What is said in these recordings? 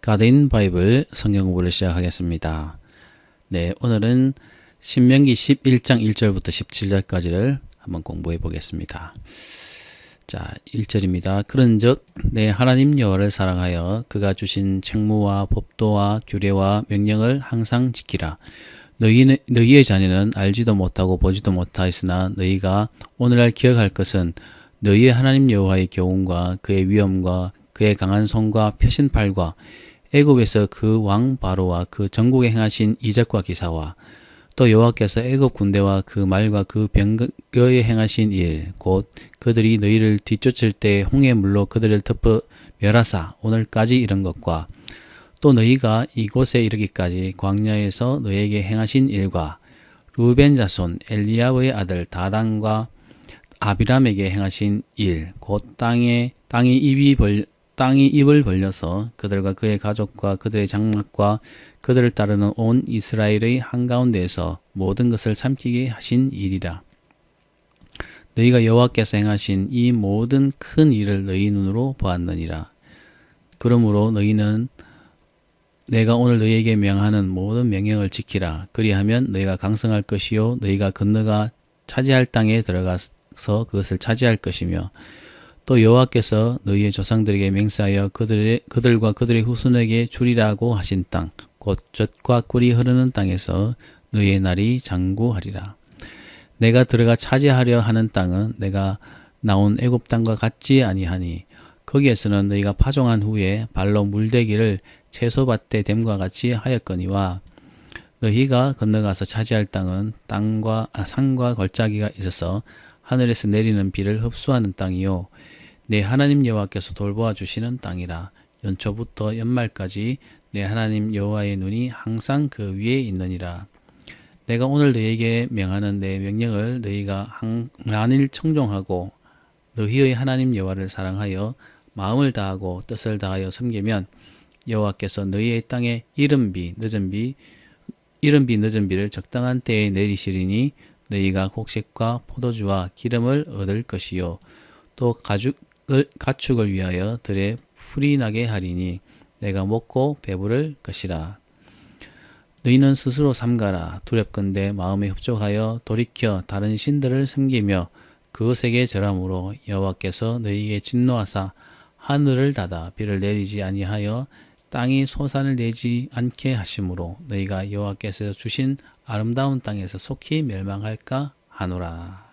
가드인 바이블 성경 공부를 시작하겠습니다. 네, 오늘은 신명기 11장 1절부터 17절까지를 한번 공부해 보겠습니다. 자, 1절입니다. 그런즉 내 하나님 여호와를 사랑하여 그가 주신 책무와 법도와 규례와 명령을 항상 지키라. 너희의 자녀는 알지도 못하고 보지도 못하였으나 너희가 오늘날 기억할 것은 너희의 하나님 여호와의 교훈과 그의 위엄과 그의 강한 손과 표신팔과 애굽에서 그 왕 바로와 그 전국에 행하신 이적과 기사와 또 여호와께서 애굽 군대와 그 말과 그 병거에 행하신 일 곧 그들이 너희를 뒤쫓을 때 홍해 물로 그들을 덮어 멸하사 오늘까지 이런 것과 또 너희가 이곳에 이르기까지 광야에서 너희에게 행하신 일과 루벤 자손 엘리압의 아들 다단과 아비람에게 행하신 일 곧 땅이 입을 벌려서 그들과 그의 가족과 그들의 장막과 그들을 따르는 온 이스라엘의 한가운데에서 모든 것을 삼키게 하신 일이라. 너희가 여호와께서 행하신 이 모든 큰 일을 너희 눈으로 보았느니라. 그러므로 너희는 내가 오늘 너희에게 명하는 모든 명령을 지키라. 그리하면 너희가 강성할 것이요 너희가 건너가 차지할 땅에 들어가서 그것을 차지할 것이며 또 여호와께서 너희의 조상들에게 맹세하여 그들과 그들의 후손에게 주리라고 하신 땅, 곧 젖과 꿀이 흐르는 땅에서 너희의 날이 장구하리라. 내가 들어가 차지하려 하는 땅은 내가 나온 애굽 땅과 같지 아니하니 거기에서는 너희가 파종한 후에 발로 물대기를 채소밭에 됨과 같이 하였거니와 너희가 건너가서 차지할 땅은 산과 걸짜기가 있어서 하늘에서 내리는 비를 흡수하는 땅이요 내 하나님 여호와께서 돌보아 주시는 땅이라. 연초부터 연말까지 내 하나님 여호와의 눈이 항상 그 위에 있느니라. 내가 오늘 너희에게 명하는 내 명령을 너희가 만일 청종하고 너희의 하나님 여호와를 사랑하여 마음을 다하고 뜻을 다하여 섬기면 여호와께서 너희의 땅에 이른 비 늦은 비를 적당한 때에 내리시리니 너희가 곡식과 포도주와 기름을 얻을 것이요 또 가축을 위하여 들에 풀이 나게 하리니 내가 먹고 배부를 것이라. 너희는 스스로 삼가라. 두렵건대 마음에 흡족하여 돌이켜 다른 신들을 섬기며 그것에게 절함으로 여호와께서 너희에게 진노하사 하늘을 닫아 비를 내리지 아니하여 땅이 소산을 내지 않게 하심으로 너희가 여호와께서 주신 아름다운 땅에서 속히 멸망할까 하노라.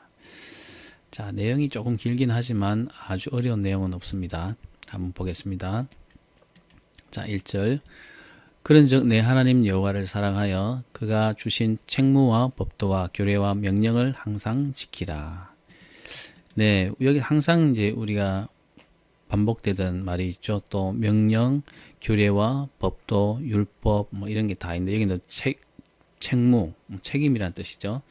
자, 내용이 조금 길긴 하지만 아주 어려운 내용은 없습니다. 한번 보겠습니다. 자, 1절. 그런즉 내 하나님 여호와를 사랑하여 그가 주신 책무와 법도와 규례와 명령을 항상 지키라. 네, 여기 항상 이제 우리가 반복되던 말이 있죠. 또 명령, 규례와 법도, 율법 뭐 이런 게 다 있는데 여기는 책무, 책임이란 뜻이죠.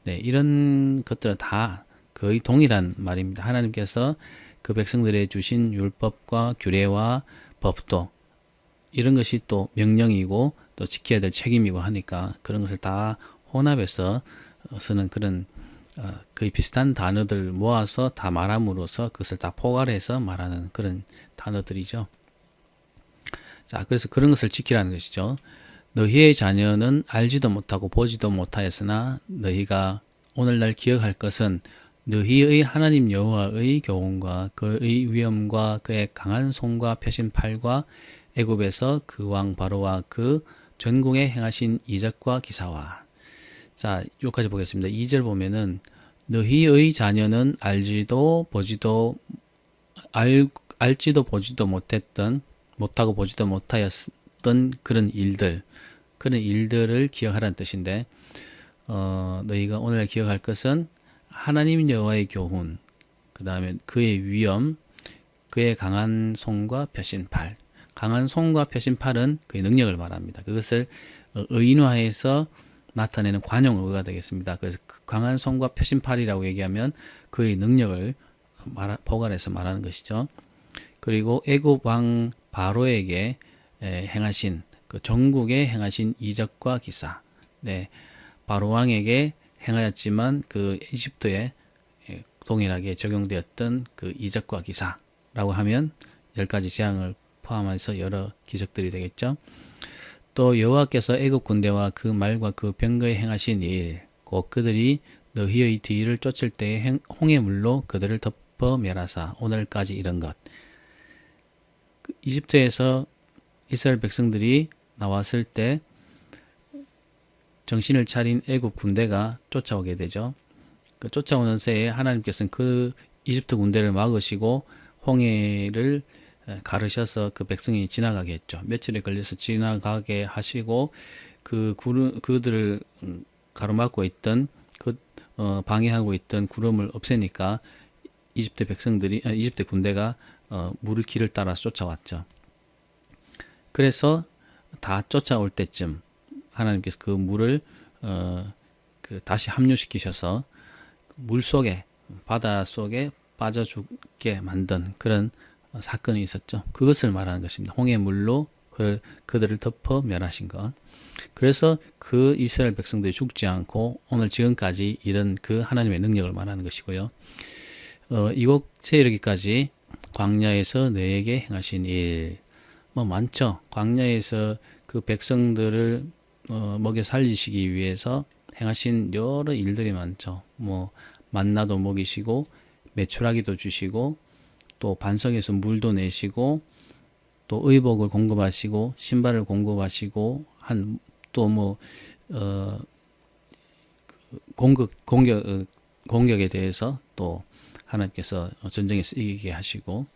네, 이런 것들은 다 거의 동일한 말입니다. 하나님께서 그 백성들에 주신 율법과 규례와 법도 이런 것이 또 명령이고 또 지켜야 될 책임이고 하니까 그런 것을 다 혼합해서 쓰는 그런 거의 비슷한 단어들을 모아서 다 말함으로써 그것을 다 포괄해서 말하는 그런 단어들이죠. 자, 그래서 그런 것을 지키라는 것이죠. 너희의 자녀는 알지도 못하고 보지도 못하였으나 너희가 오늘날 기억할 것은 너희의 하나님 여호와의 교훈과 그의 위엄과 그의 강한 손과 펴신 팔과 애굽에서 그 왕 바로와 그 전궁에 행하신 이적과 기사와. 자, 여기까지 보겠습니다. 2절 보면은 너희의 자녀는 알지도 보지도 못하고 보지도 못하였던 그런 일들을 기억하라는 뜻인데 너희가 오늘 기억할 것은 하나님 여호와의 교훈, 그 다음에 그의 위엄, 그의 강한 손과 펴신 팔. 강한 손과 펴신 팔은 그의 능력을 말합니다. 그것을 의인화해서 나타내는 관용어가 되겠습니다. 그래서 그 강한 손과 펴신 팔이라고 얘기하면 그의 능력을 포괄해서 말하는 것이죠. 그리고 애굽 왕 바로에게 행하신 그 전국에 행하신 이적과 기사. 네, 바로 왕에게 행하였지만 그 이집트에 동일하게 적용되었던 그 이적과 기사라고 하면 10가지 재앙을 포함해서 여러 기적들이 되겠죠. 또 여호와께서 애굽 군대와 그 말과 그 병거에 행하신 일, 곧 그들이 너희의 뒤를 쫓을 때에 홍해 물로 그들을 덮어 멸하사 오늘까지 이런 것. 이집트에서 이스라엘 백성들이 나왔을 때 정신을 차린 애굽 군대가 쫓아오게 되죠. 그 쫓아오는 새에 하나님께서는 그 이집트 군대를 막으시고 홍해를 가르셔서 그 백성이 지나가게 했죠. 며칠에 걸려서 지나가게 하시고 그들을 가로막고 있던 방해하고 있던 구름을 없애니까 이집트 군대가 물을 길을 따라 쫓아왔죠. 그래서 다 쫓아올 때쯤 하나님께서 그 물을 다시 합류시키셔서 물 속에 바다 속에 빠져 죽게 만든 그런 사건이 있었죠. 그것을 말하는 것입니다. 홍해 물로 그들을 덮어 멸하신 것. 그래서 그 이스라엘 백성들이 죽지 않고 오늘 지금까지 이런 그 하나님의 능력을 말하는 것이고요. 이곳에 이르기까지 광야에서 너에게 행하신 일, 많죠. 광야에서 그 백성들을 먹여 살리시기 위해서 행하신 여러 일들이 많죠. 만나도 먹이시고 메추라기도 주시고 또 반석에서 물도 내시고 또 의복을 공급하시고 신발을 공급하시고 공격에 대해서 또 하나님께서 전쟁에서 이기게 하시고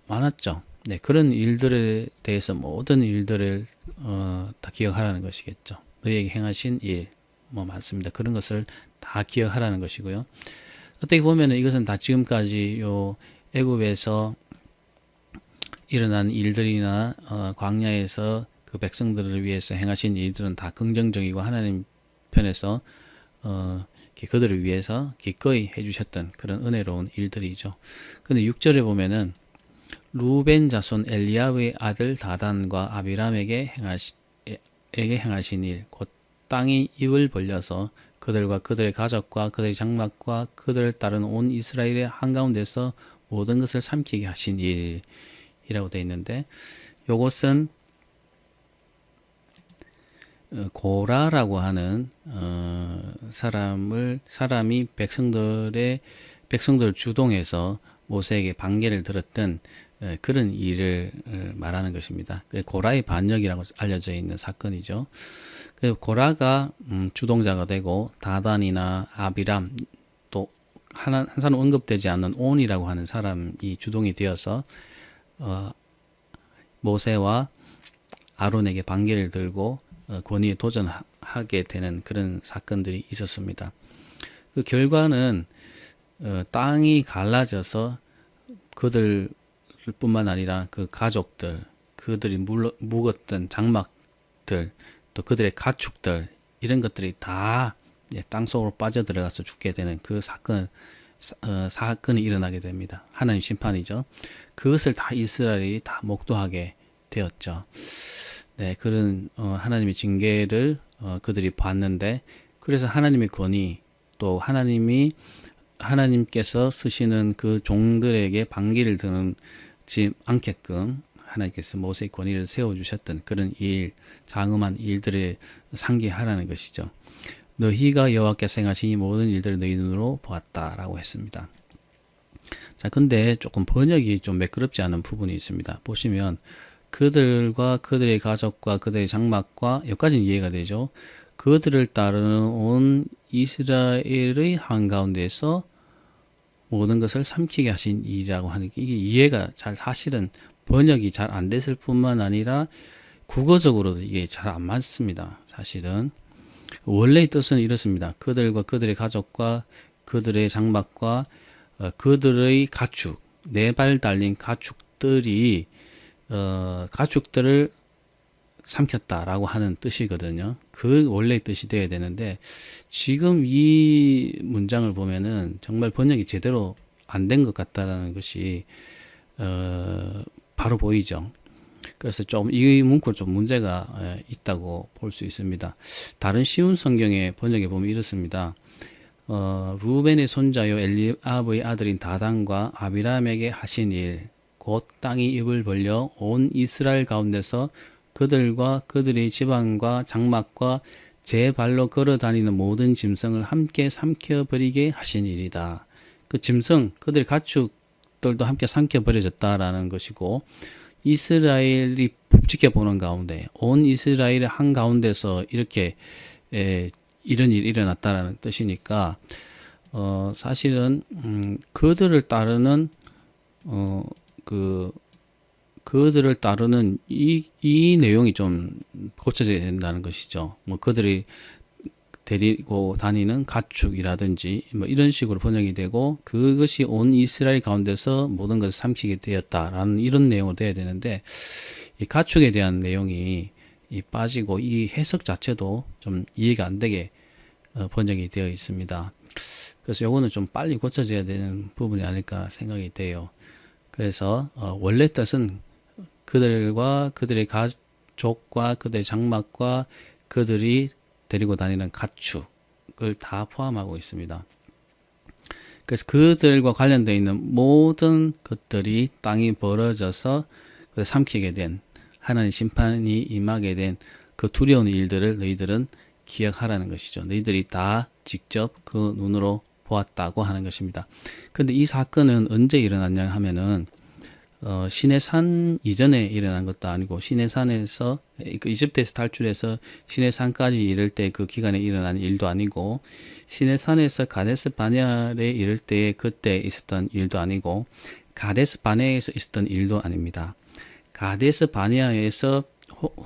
많았죠. 네, 그런 일들에 대해서 모든 일들을 다 기억하라는 것이겠죠. 너희에게 행하신 일 많습니다. 그런 것을 다 기억하라는 것이고요. 어떻게 보면 이것은 다 지금까지 요 애굽에서 일어난 일들이나 광야에서 그 백성들을 위해서 행하신 일들은 다 긍정적이고 하나님 편에서 그들을 위해서 기꺼이 해주셨던 그런 은혜로운 일들이죠. 근데 6절에 보면은 루벤 자손 엘리압의 아들 다단과 아비람에게 행하신 일, 곧 땅이 입을 벌려서 그들과 그들의 가족과 그들의 장막과 그들을 따른 온 이스라엘의 한가운데서 모든 것을 삼키게 하신 일이라고 되어 있는데, 이것은 고라라고 하는 사람이 백성들을 주동해서 모세에게 반계를 들었던 그런 일을 말하는 것입니다. 고라의 반역이라고 알려져 있는 사건이죠. 고라가 주동자가 되고 다단이나 아비람 또 한 사람 언급되지 않는 온이라고 하는 사람이 주동이 되어서 모세와 아론에게 반계를 들고 권위에 도전하게 되는 그런 사건들이 있었습니다. 그 결과는 땅이 갈라져서 그들 뿐만 아니라 그 가족들, 그들이 묵었던 장막들, 또 그들의 가축들, 이런 것들이 다 땅속으로 빠져들어가서 죽게 되는 그 사건이 일어나게 됩니다. 하나님 심판이죠. 그것을 다 이스라엘이 다 목도하게 되었죠. 네, 그런 하나님의 징계를 그들이 봤는데, 그래서 하나님의 권위, 또 하나님께서 쓰시는 그 종들에게 반기를 드지 않게끔 하나님께서 모세의 권위를 세워주셨던 그런 장엄한 일들을 상기하라는 것이죠. 너희가 여호와께서 행하신 이 모든 일들을 너희 눈으로 보았다라고 했습니다. 자, 근데 조금 번역이 좀 매끄럽지 않은 부분이 있습니다. 보시면 그들과 그들의 가족과 그들의 장막과 여기까지는 이해가 되죠. 그들을 따르는 온 이스라엘의 한가운데서 모든 것을 삼키게 하신 일이라고 하는 게 이게 이해가 사실은 번역이 잘 안 됐을 뿐만 아니라 국어적으로도 이게 잘 안 맞습니다. 사실은 원래의 뜻은 이렇습니다. 그들과 그들의 가족과 그들의 장막과 그들의 가축, 4발 달린 가축들이 가축들을 삼켰다라고 하는 뜻이거든요. 그 원래의 뜻이 되어야 되는데 지금 이 문장을 보면은 정말 번역이 제대로 안 된 것 같다라는 것이 바로 보이죠. 그래서 이 문구는 좀 문제가 있다고 볼 수 있습니다. 다른 쉬운 성경의 번역에 보면 이렇습니다. 루벤의 손자요 엘리압의 아들인 다단과 아비람에게 하신 일, 곧 땅이 입을 벌려 온 이스라엘 가운데서 그들과 그들의 지방과 장막과 제 발로 걸어 다니는 모든 짐승을 함께 삼켜 버리게 하신 일이다. 그 짐승, 그들의 가축들도 함께 삼켜 버려졌다라는 것이고, 이스라엘이 지켜보는 가운데 온 이스라엘의 한 가운데서 이렇게 이런 일이 일어났다라는 뜻이니까 사실은 그들을 따르는 그들을 따르는 이 내용이 좀 고쳐져야 된다는 것이죠. 뭐 그들이 데리고 다니는 가축이라든지 뭐 이런 식으로 번역이 되고, 그것이 온 이스라엘 가운데서 모든 것을 삼키게 되었다라는 이런 내용으로 돼야 되는데, 이 가축에 대한 내용이 빠지고 이 해석 자체도 좀 이해가 안 되게 번역이 되어 있습니다. 그래서 요거는 좀 빨리 고쳐져야 되는 부분이 아닐까 생각이 돼요. 그래서 원래 뜻은 그들과 그들의 가족과 그들의 장막과 그들이 데리고 다니는 가축을 다 포함하고 있습니다. 그래서 그들과 관련되어 있는 모든 것들이 땅이 벌어져서 삼키게 된, 하나님 심판이 임하게 된 그 두려운 일들을 너희들은 기억하라는 것이죠. 너희들이 다 직접 그 눈으로 보았다고 하는 것입니다. 그런데 이 사건은 언제 일어났냐 하면은 시내산 이전에 일어난 것도 아니고, 시내산에서 이집트에서 탈출해서 시내산까지 이를 때 그 기간에 일어난 일도 아니고, 시내산에서 가데스 바네아에 이를 때 그때 있었던 일도 아니고, 가데스 바네아에서 있었던 일도 아닙니다. 가데스 바네아에서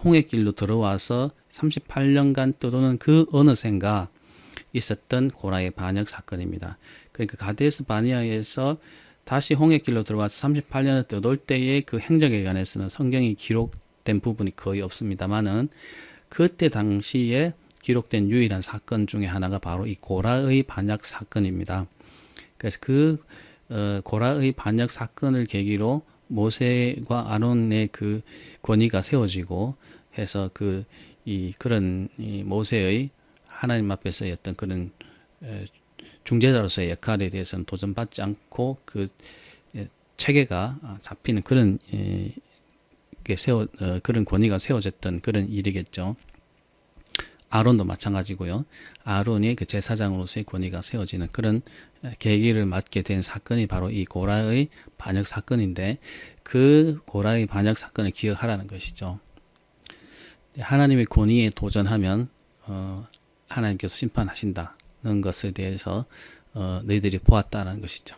홍해길로 들어와서 38년간 떠도는 그 어느샌가 있었던 고라의 반역 사건입니다. 그러니까 가데스 바네아에서 다시 홍해길로 들어와서 38년을 떠돌 때의 그 행적에 관해서는 성경이 기록된 부분이 거의 없습니다만은, 그때 당시에 기록된 유일한 사건 중에 하나가 바로 이 고라의 반역 사건입니다. 그래서 그 고라의 반역 사건을 계기로 모세와 아론의 그 권위가 세워지고 해서 그런 모세의 하나님 앞에서의 어떤 그런 중재자로서의 역할에 대해서는 도전받지 않고 그 체계가 잡히는 그런 그런 권위가 세워졌던 그런 일이겠죠. 아론도 마찬가지고요. 아론이 그 제사장으로서의 권위가 세워지는 그런 계기를 맞게 된 사건이 바로 이 고라의 반역 사건인데, 그 고라의 반역 사건을 기억하라는 것이죠. 하나님의 권위에 도전하면 하나님께서 심판하신다는 것에 대해서 너희들이 보았다는 것이죠.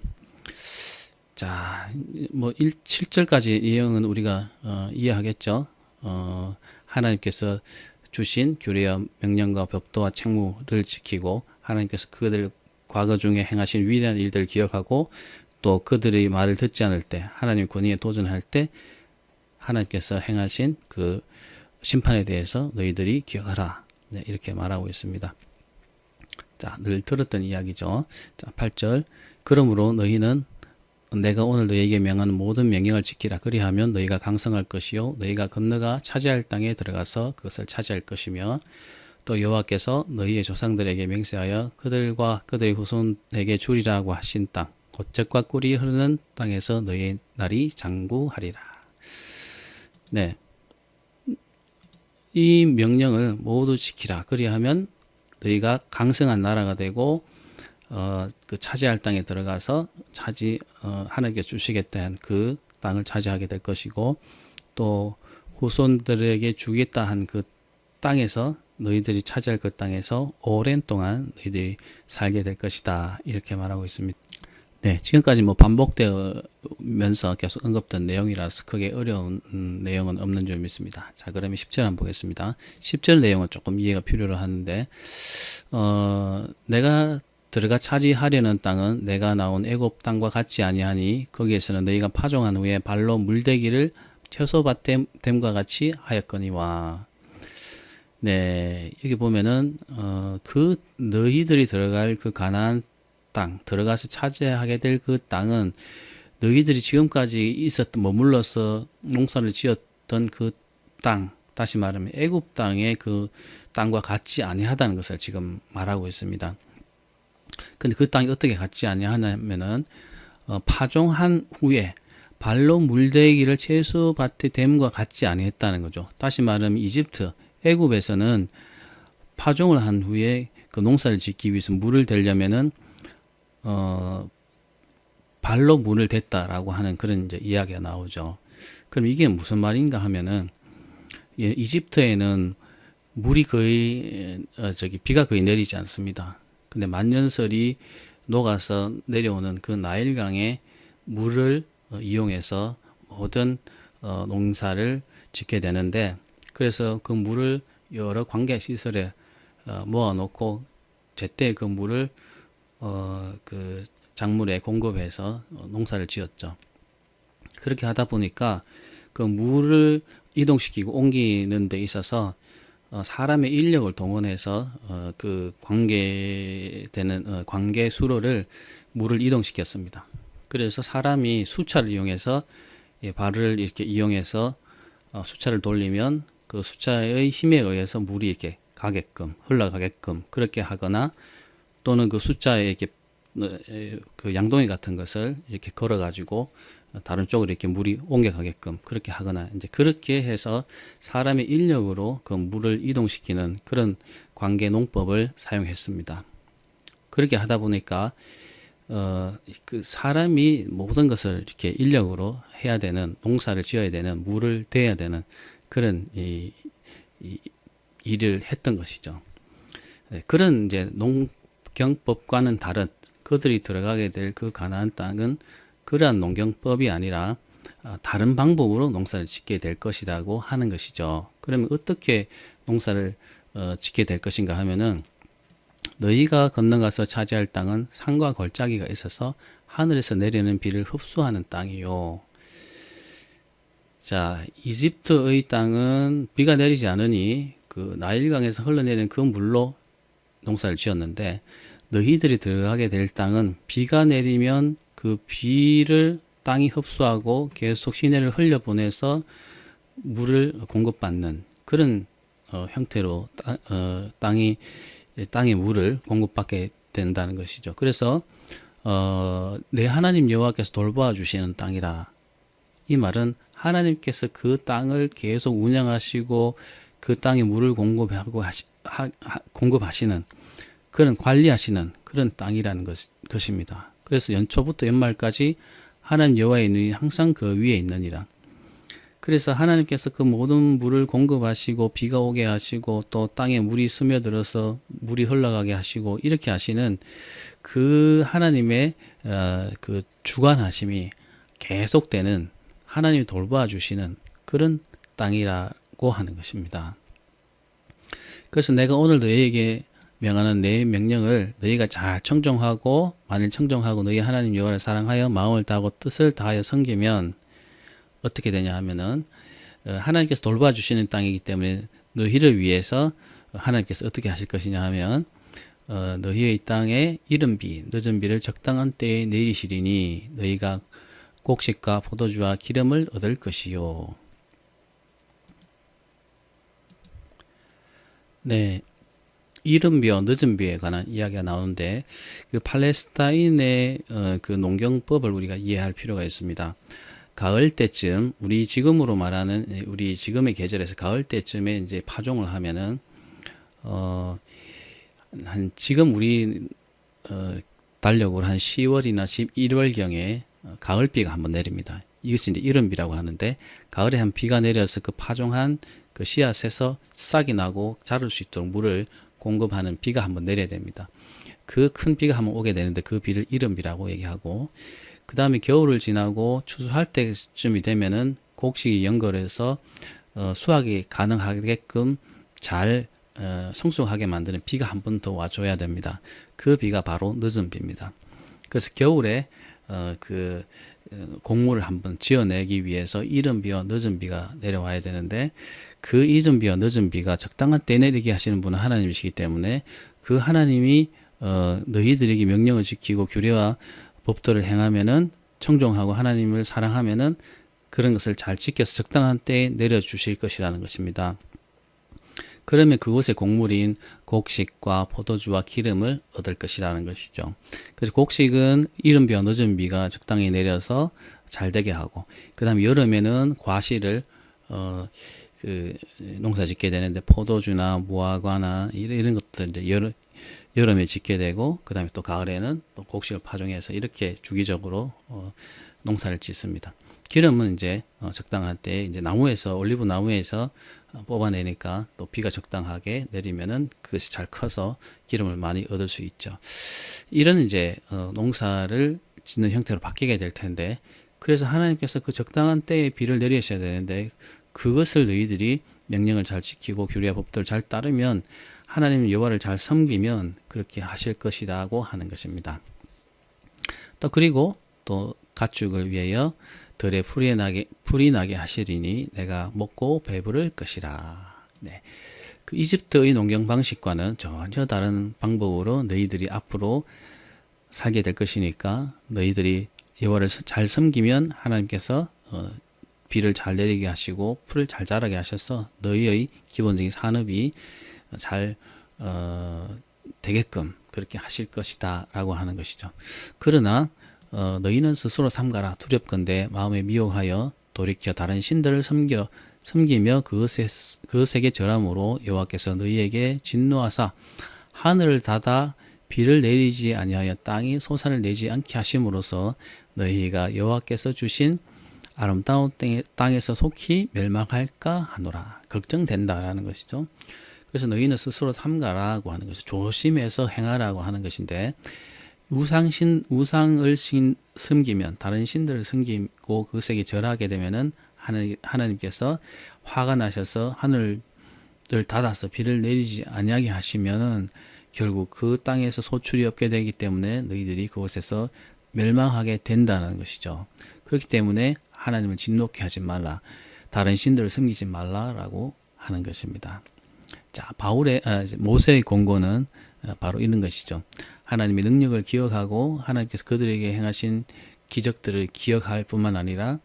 자, 뭐 7절까지 내용은 우리가 이해하겠죠. 하나님께서 주신 규례와 명령과 법도와 책무를 지키고, 하나님께서 그들 과거 중에 행하신 위대한 일들을 기억하고, 또 그들의 말을 듣지 않을 때, 하나님의 권위에 도전할 때 하나님께서 행하신 그 심판에 대해서 너희들이 기억하라. 네, 이렇게 말하고 있습니다. 자, 늘 들었던 이야기죠. 자, 8절. 그러므로 너희는 내가 오늘 너희에게 명하는 모든 명령을 지키라. 그리하면 너희가 강성할 것이요 너희가 건너가 차지할 땅에 들어가서 그것을 차지할 것이며, 또 여호와께서 너희의 조상들에게 맹세하여 그들과 그들의 후손에게 주리라고 하신 땅, 곧 젖과 꿀이 흐르는 땅에서 너희의 날이 장구하리라. 네, 이 명령을 모두 지키라. 그리하면 너희가 강성한 나라가 되고 그 차지할 땅에 들어가서 하나님께 주시겠다는 그 땅을 차지하게 될 것이고, 또 후손들에게 주겠다 한 그 땅에서, 너희들이 차지할 그 땅에서 오랜 동안 너희들이 살게 될 것이다. 이렇게 말하고 있습니다. 네, 지금까지 뭐 반복되면서 계속 언급된 내용이라서 크게 어려운 내용은 없는 줄 믿습니다. 자, 그러면 10절 한번 보겠습니다. 10절 내용은 조금 이해가 필요로 하는데, 내가 들어가 차지하려는 땅은 내가 나온 애굽 땅과 같지 아니하니 거기에서는 너희가 파종한 후에 발로 물대기를 처소밭됨과 같이 하였거니와. 네, 여기 보면은 그 너희들이 들어갈 그 가나안 땅, 들어가서 차지하게 될 그 땅은 너희들이 지금까지 머물러서 농사를 지었던 그 땅, 다시 말하면 애굽 땅의 그 땅과 같지 아니하다는 것을 지금 말하고 있습니다. 근데 그 땅이 어떻게 같지 아니하냐면은 파종한 후에 발로 물대기를 채소밭의 댐과 같지 아니했다는 거죠. 다시 말하면 이집트, 애굽에서는 파종을 한 후에 그 농사를 짓기 위해서 물을 대려면은 발로 물을 댔다라고 하는 그런 이제 이야기가 나오죠. 그럼 이게 무슨 말인가 하면은 이집트에는 물이 거의 비가 거의 내리지 않습니다. 근데 만년설이 녹아서 내려오는 그 나일강의 물을 이용해서 모든 농사를 짓게 되는데, 그래서 그 물을 여러 관계 시설에 모아놓고 제때 그 물을 그 작물에 공급해서 농사를 지었죠. 그렇게 하다 보니까 그 물을 이동시키고 옮기는 데 있어서 사람의 인력을 동원해서 그 관계되는 관계 수로를 물을 이동시켰습니다. 그래서 사람이 수차를 이용해서 발을 이렇게 이용해서 수차를 돌리면 그 수차의 힘에 의해서 물이 이렇게 가게끔 흘러가게끔 그렇게 하거나, 또는 그 숫자에 이렇게 그 양동이 같은 것을 이렇게 걸어 가지고 다른 쪽으로 이렇게 물이 옮겨가게끔 그렇게 하거나, 이제 그렇게 해서 사람의 인력으로 그 물을 이동시키는 그런 관계 농법을 사용했습니다. 그렇게 하다 보니까 그 사람이 모든 것을 이렇게 인력으로 해야 되는, 농사를 지어야 되는, 물을 대야 되는 그런 일을 했던 것이죠. 그런 이제 농경법과는 다른, 그들이 들어가게 될 그 가나안 땅은 그러한 농경법이 아니라 다른 방법으로 농사를 짓게 될 것이라고 하는 것이죠. 그러면 어떻게 농사를 짓게 될 것인가 하면은, 너희가 건너가서 차지할 땅은 산과 골짜기가 있어서 하늘에서 내리는 비를 흡수하는 땅이요. 자, 이집트의 땅은 비가 내리지 않으니 그 나일강에서 흘러내리는 그 물로 농사를 지었는데, 너희들이 들어가게 될 땅은 비가 내리면 그 비를 땅이 흡수하고 계속 시내를 흘려보내서 물을 공급받는 그런 형태로 땅의 물을 공급받게 된다는 것이죠. 그래서 내 하나님 여호와께서 돌보아 주시는 땅이라. 이 말은 하나님께서 그 땅을 계속 운영하시고 그 땅에 물을 공급하시는 그런, 관리하시는 그런 땅이라는 것입니다. 그래서 연초부터 연말까지 하나님 여호와의 눈이 항상 그 위에 있느니라. 그래서 하나님께서 그 모든 물을 공급하시고 비가 오게 하시고 또 땅에 물이 스며들어서 물이 흘러가게 하시고 이렇게 하시는 그 하나님의 그 주관하심이 계속되는, 하나님이 돌봐 주시는 그런 땅이라고 하는 것입니다. 그래서 내가 오늘 너희에게 명하는 내 명령을 너희가 잘 청종하고, 만일 청종하고 너희 하나님 여호와를 사랑하여 마음을 다하고 뜻을 다하여 섬기면 어떻게 되냐 하면은, 하나님께서 돌봐 주시는 땅이기 때문에 너희를 위해서 하나님께서 어떻게 하실 것이냐 하면, 너희의 땅에 이른 비, 늦은 비를 적당한 때에 내리시리니 너희가 곡식과 포도주와 기름을 얻을 것이요. 네, 이른 비와 늦은 비에 관한 이야기가 나오는데, 그 팔레스타인의 그 농경법을 우리가 이해할 필요가 있습니다. 가을 때쯤, 우리 지금으로 말하는 우리 지금의 계절에서 가을 때쯤에 이제 파종을 하면은 한 지금 우리 달력으로 한 10월이나 11월경에 가을비가 한번 내립니다. 이것이 이제 이른비라고 하는데, 가을에 한 비가 내려서 그 파종한 그 씨앗에서 싹이 나고 자랄 수 있도록 물을 공급하는 비가 한번 내려야 됩니다. 그 큰 비가 한번 오게 되는데 그 비를 이른비라고 얘기하고, 그 다음에 겨울을 지나고 추수할 때쯤이 되면은 곡식이 연결해서 수확이 가능하게끔 잘 성숙하게 만드는 비가 한 번 더 와줘야 됩니다. 그 비가 바로 늦은 비입니다. 그래서 겨울에 그 곡물을 한번 지어내기 위해서 이른 비와 늦은 비가 내려와야 되는데, 그 이른 비와 늦은 비가 적당한 때 내리게 하시는 분은 하나님이시기 때문에, 그 하나님이 너희들에게 명령을 지키고 규례와 법도를 행하면은, 청종하고 하나님을 사랑하면은 그런 것을 잘 지켜서 적당한 때에 내려주실 것이라는 것입니다. 그러면 그곳의 곡물인 곡식과 포도주와 기름을 얻을 것이라는 것이죠. 그래서 곡식은 이른 비와 늦은 비가 적당히 내려서 잘 되게 하고, 그 다음에 여름에는 과실을 농사 짓게 되는데 포도주나 무화과나 이런 것들 이제 여름에 짓게 되고, 그 다음에 또 가을에는 또 곡식을 파종해서 이렇게 주기적으로 농사를 짓습니다. 기름은 이제 적당한 때 이제 나무에서 올리브 나무에서 뽑아내니까 또 비가 적당하게 내리면은 그것이 잘 커서 기름을 많이 얻을 수 있죠. 이런 이제 농사를 짓는 형태로 바뀌게 될 텐데, 그래서 하나님께서 그 적당한 때에 비를 내리셔야 되는데, 그것을 너희들이 명령을 잘 지키고 규례와 법도를 잘 따르면, 하나님 여호와를 잘 섬기면 그렇게 하실 것이라고 하는 것입니다. 그리고 또 가축을 위하여 들에 풀이 나게 하시리니 내가 먹고 배부를 것이라. 네. 그 이집트의 농경 방식과는 전혀 다른 방법으로 너희들이 앞으로 살게 될 것이니까, 너희들이 여호와를 잘 섬기면 하나님께서 비를 잘 내리게 하시고 풀을 잘 자라게 하셔서 너희의 기본적인 산업이 잘 되게끔 그렇게 하실 것이다 라고 하는 것이죠. 그러나 너희는 스스로 삼가라. 두렵건대 마음에 미혹하여 돌이켜 다른 신들을 섬기며 그것에게 절함으로 여호와께서 너희에게 진노하사 하늘을 닫아 비를 내리지 아니하여 땅이 소산을 내지 않게 하심으로써 너희가 여호와께서 주신 아름다운 땅에서 속히 멸망할까 하노라. 걱정된다라는 것이죠. 그래서 너희는 스스로 삼가라고 하는 것이죠. 조심해서 행하라고 하는 것인데, 우상을 섬기면, 다른 신들을 섬기고 그것에게 절하게 되면은 하나님께서 화가 나셔서 하늘을 닫아서 비를 내리지 아니하게 하시면은 결국 그 땅에서 소출이 없게 되기 때문에 너희들이 그곳에서 멸망하게 된다는 것이죠. 그렇기 때문에 하나님을 진노케 하지 말라, 다른 신들을 섬기지 말라라고 하는 것입니다. 자, 모세의 권고는 바로 이런 것이죠. 하나님의 능력을 기억하고 하나님께서 그들에게 행하신 기적들을 기억할 뿐만 아니라,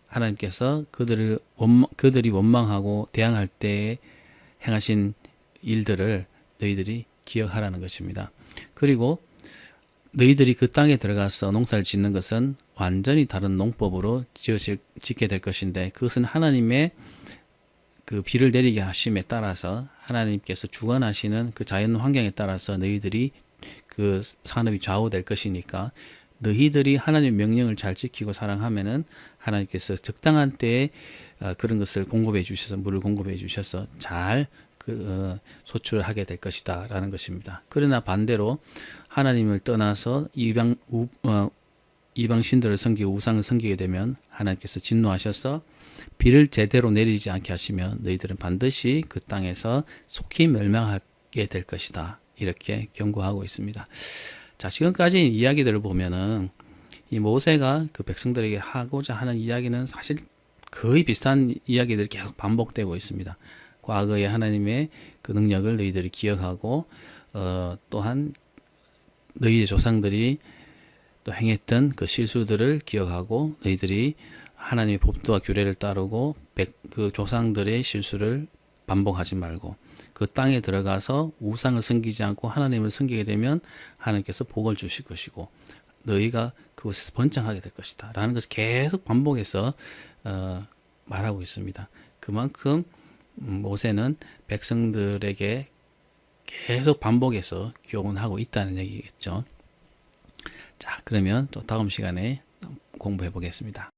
하나님께서 그들이 원망하고 대항할 때 행하신 일들을 너희들이 기억하라는 것입니다. 그리고 너희들이 그 땅에 들어가서 농사를 짓는 것은 완전히 다른 농법으로 짓게 될 것인데, 그것은 하나님의 그 비를 내리게 하심에 따라서, 하나님께서 주관하시는 그 자연 환경에 따라서 너희들이 그 산업이 좌우될 것이니까, 너희들이 하나님의 명령을 잘 지키고 사랑하면은 하나님께서 적당한 때에 그런 것을 공급해 주셔서, 물을 공급해 주셔서 잘 소출을 하게 될 것이다 라는 것입니다. 그러나 반대로 하나님을 떠나서 이방 신들을 섬기고 우상을 섬기게 되면 하나님께서 진노하셔서 비를 제대로 내리지 않게 하시면 너희들은 반드시 그 땅에서 속히 멸망하게 될 것이다, 이렇게 경고하고 있습니다. 자, 지금까지 이야기들을 보면은 이 모세가 그 백성들에게 하고자 하는 이야기는 사실 거의 비슷한 이야기들이 계속 반복되고 있습니다. 과거의 하나님의 그 능력을 너희들이 기억하고, 또한 너희의 조상들이 또 행했던 그 실수들을 기억하고, 너희들이 하나님의 법도와 규례를 따르고 그 조상들의 실수를 반복하지 말고 그 땅에 들어가서 우상을 섬기지 않고 하나님을 섬기게 되면 하나님께서 복을 주실 것이고 너희가 그곳에서 번창하게 될 것이다 라는 것을 계속 반복해서 말하고 있습니다. 그만큼 모세는 백성들에게 계속 반복해서 교훈하고 있다는 얘기겠죠. 자, 그러면 또 다음 시간에 공부해 보겠습니다.